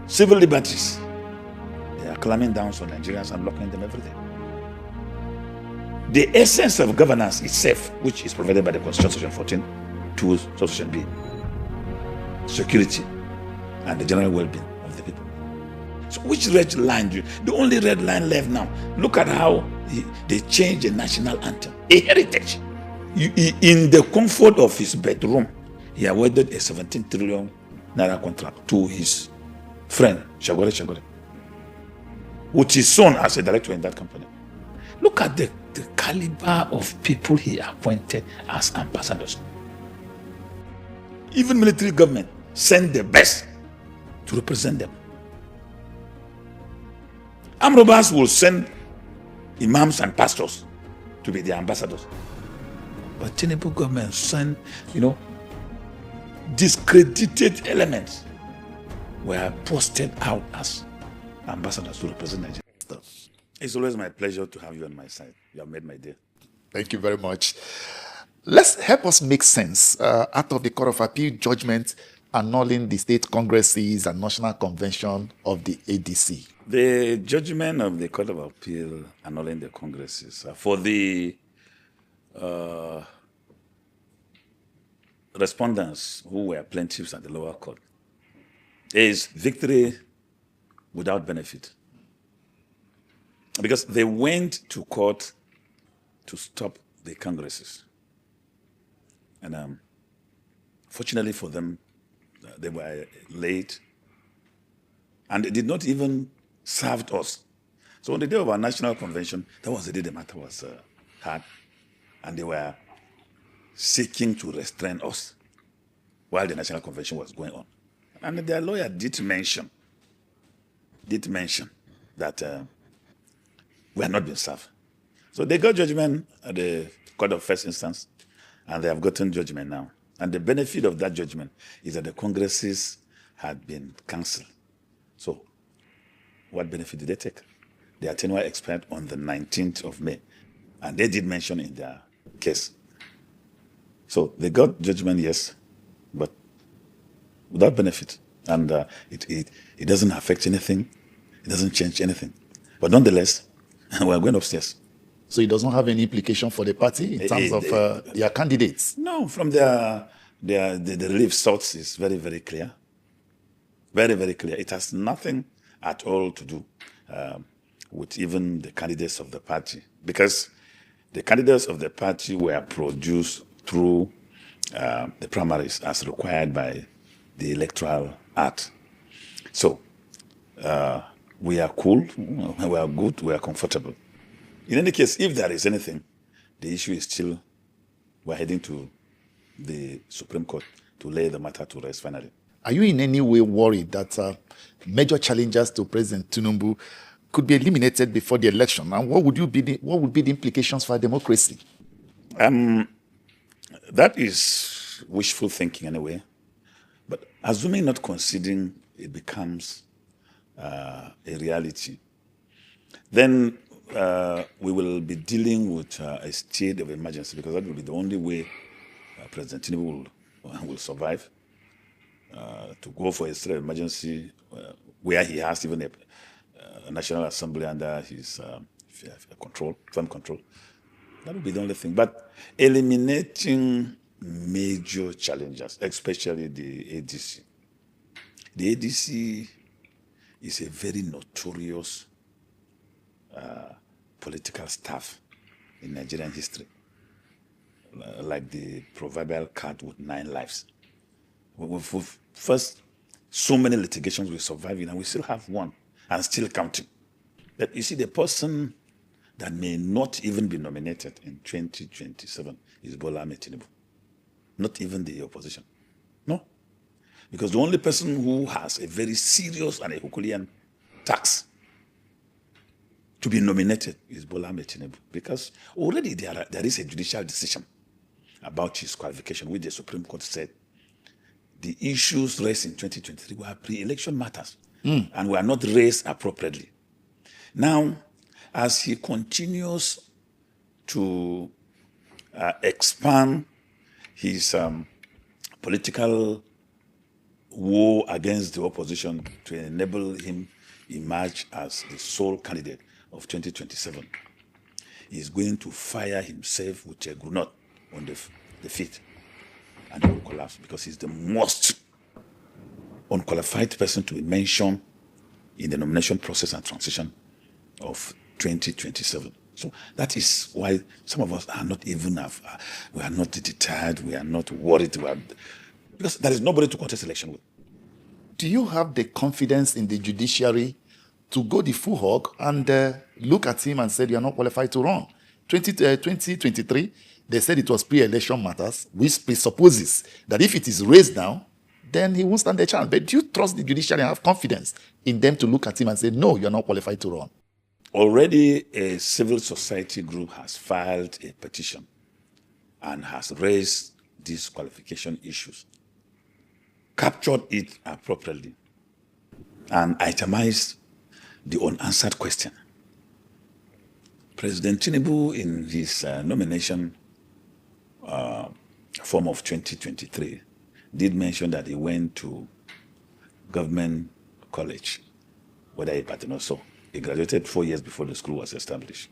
Civil liberties. They are clamping down on Nigerians and locking them every day. The essence of governance itself, which is provided by the Constitution, Section 14, to Section B, security and the general well-being of the people. So which red line do you, the only red line left now, look at how they changed the national anthem, a heritage. In the comfort of his bedroom, he awarded a 17 trillion naira contract to his friend, Shagore, with his son as a director in that company. Look at the caliber of people he appointed as ambassadors. Even military government send the best to represent them. Armed robbers will send imams and pastors to be their ambassadors. But Tinubu government send, discredited elements were posted out as ambassadors to represent Nigeria. It's always my pleasure to have you on my side. You have made my day. Thank you very much. Let's help us make sense out of the Court of Appeal judgment annulling the state congresses and national convention of the ADC. The judgment of the Court of Appeal annulling the congresses for the respondents who were plaintiffs at the lower court is victory without benefit. Because they went to court to stop the congresses. And fortunately for them, they were late. And they did not even serve us. So on the day of our national convention, that was the day the matter was heard. And they were seeking to restrain us while the national convention was going on. And their lawyer did mention that we had not been served. So they got judgment at the court of first instance, and they have gotten judgment now. And the benefit of that judgment is that the congresses had been cancelled. So what benefit did they take? Their tenure expired on the 19th of May, and they did mention in their case. So they got judgment, yes, but without benefit. And it doesn't affect anything. It doesn't change anything. But nonetheless, we're going upstairs. So it does not have any implication for the party in terms of their candidates? No, from the relief source is very, very clear. Very, very clear. It has nothing at all to do with even the candidates of the party, because the candidates of the party were produced through the primaries as required by the Electoral Act. So we are cool, we are good, we are comfortable. In any case, if there is anything, the issue is still, we're heading to the Supreme Court to lay the matter to rest finally. Are you in any way worried that major challenges to President Tinubu could be eliminated before the election? And what would be the implications for democracy? That is wishful thinking anyway. But assuming not conceding it becomes a reality, then we will be dealing with a state of emergency, because that will be the only way President Tinubu will survive. To go for a state of emergency where he has even a National Assembly under his firm control. That would be the only thing. But eliminating major challenges, especially the ADC. The ADC is a very notorious political staff in Nigerian history, like the proverbial cat with 9 lives. We've first, so many litigations we survived in, and we still have one, and still counting. But you see, the person that may not even be nominated in 2027 is Bola Ahmed Tinubu. Not even the opposition. No. Because the only person who has a very serious and a Herculean tax to be nominated is Bola Ahmed Tinubu. Because already there is a judicial decision about his qualification, which the Supreme Court said the issues raised in 2023 were pre-election matters and were not raised appropriately. Now, as he continues to expand his political war against the opposition to enable him emerge as the sole candidate of 2027. He is going to fire himself with a grenade on the feet, and he will collapse because he's the most unqualified person to be mentioned in the nomination process and transition of 2027. So that is why some of us are not even we are not deterred, we are not worried, because there is nobody to contest election with. Do you have the confidence in the judiciary to go the full hog and look at him and say you are not qualified to run? 2023, they said it was pre-election matters, which presupposes that if it is raised now, then he won't stand a chance. But do you trust the judiciary and have confidence in them to look at him and say, no, you're not qualified to run? Already a civil society group has filed a petition and has raised these qualification issues, captured it appropriately, and itemized the unanswered question. President Tinubu, in his nomination form of 2023, did mention that he went to government college, whether Ibadan or so. He graduated 4 years before the school was established.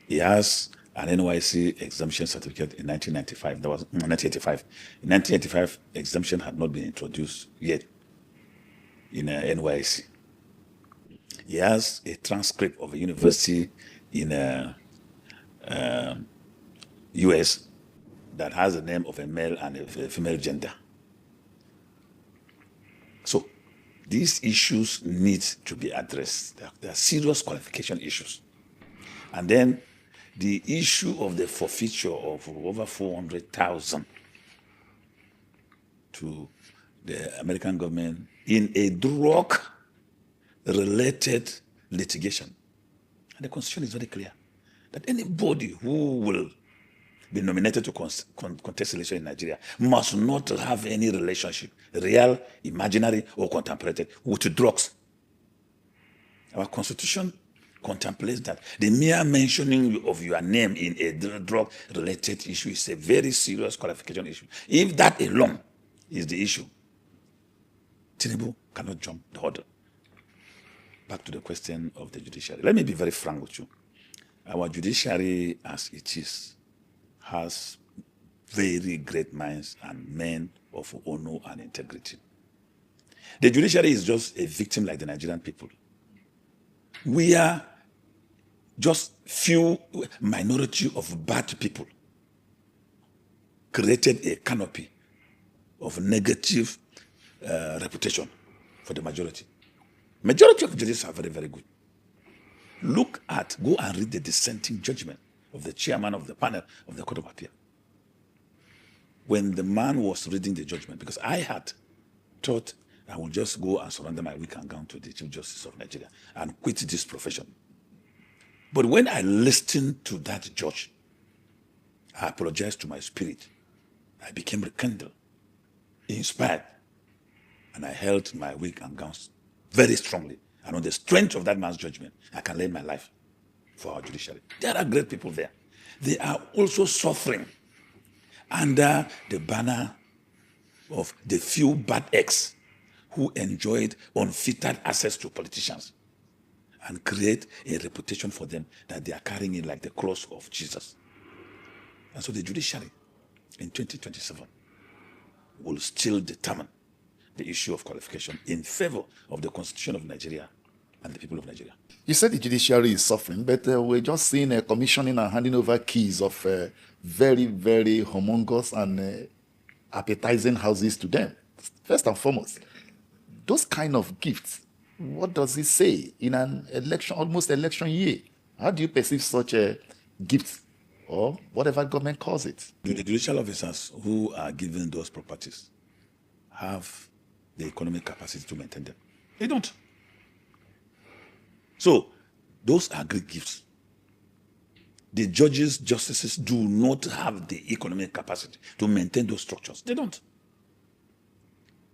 He has an NYC exemption certificate in 1995. That was 1985. In 1985, exemption had not been introduced yet in NYC. He has a transcript of a university in US that has the name of a male and a female gender. So these issues need to be addressed. There are serious qualification issues. And then the issue of the forfeiture of over 400,000 to the American government in a drug-related litigation. And the Constitution is very clear that anybody who will be nominated to contest election in Nigeria must not have any relationship, real, imaginary, or contemplated, with drugs. Our Constitution contemplates that the mere mentioning of your name in a drug-related issue is a very serious qualification issue. If that alone is the issue, Tinubu cannot jump the hurdle. Back to the question of the judiciary. Let me be very frank with you. Our judiciary, as it is, has very great minds and men of honor and integrity. The judiciary is just a victim like the Nigerian people. We are just few minority of bad people created a canopy of negative reputation for the majority. Majority of judges are very, very good. Go and read the dissenting judgment of the chairman of the panel of the Court of Appeal. When the man was reading the judgment, because I had thought I would just go and surrender my wig and gown to the Chief Justice of Nigeria and quit this profession. But when I listened to that judge, I apologized to my spirit. I became rekindled, inspired, and I held my wig and gowns very strongly. And on the strength of that man's judgment, I can lay my life for our judiciary. There are great people there. They are also suffering under the banner of the few bad eggs who enjoyed unfettered access to politicians and create a reputation for them that they are carrying it like the cross of Jesus. And so the judiciary in 2027 will still determine the issue of qualification in favor of the Constitution of Nigeria and the people of Nigeria. You said the judiciary is suffering, but we're just seeing a commissioning and handing over keys of very, very humongous and appetizing houses to them. First and foremost, those kind of gifts, what does it say in an election, almost election year? How do you perceive such a gift or whatever government calls it? The judicial officers who are given those properties have the economic capacity to maintain them. They don't. So, those are great gifts. The judges, justices do not have the economic capacity to maintain those structures. They don't.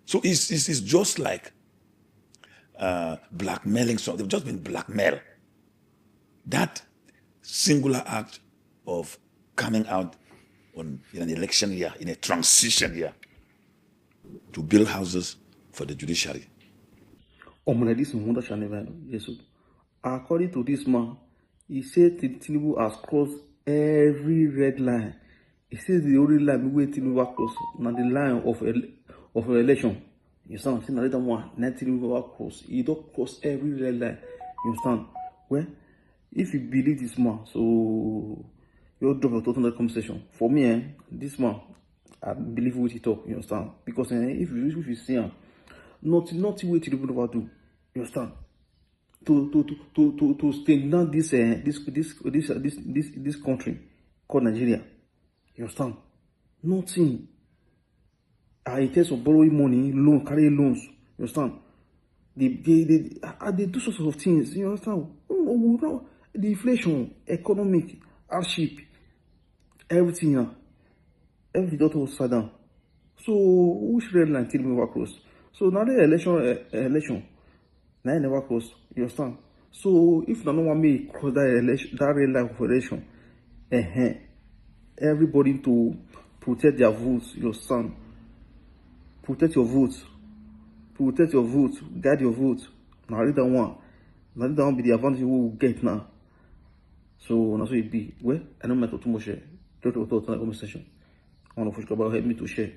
So, it's just like blackmailing. So they've just been blackmailed. That singular act of coming out in an election year, in a transition year, to build houses for the judiciary. Like this Munda shall never yes. According to this man, he said Tinubu has crossed every red line. He says the only line we Tinubu cross now the line of election. You understand? See, another one, Tinubu cross. He don't cross every red line. You understand? Well, if you believe this man, so you'll drop your total conversation. For me, this man, I believe what he talk. You understand? Because if you see him, nothing what Tinubu never do. You understand? To stain down this country called Nigeria. You understand? Nothing. In terms of borrowing money, carrying loans. You understand? They do sorts of things. You understand? The inflation, economic hardship, everything. Everything got upside down. So which red line till we cross? So now the election. Now I never cross. You understand? So if no one may cross that red line of election, everybody to protect their votes. You understand? Protect your votes. Protect your votes. Guide your votes. Now that one. Now that one be the advantage we will get now. So that's what it be. Well, I don't matter too much. Don't talk to the conversation. I want to help me to share.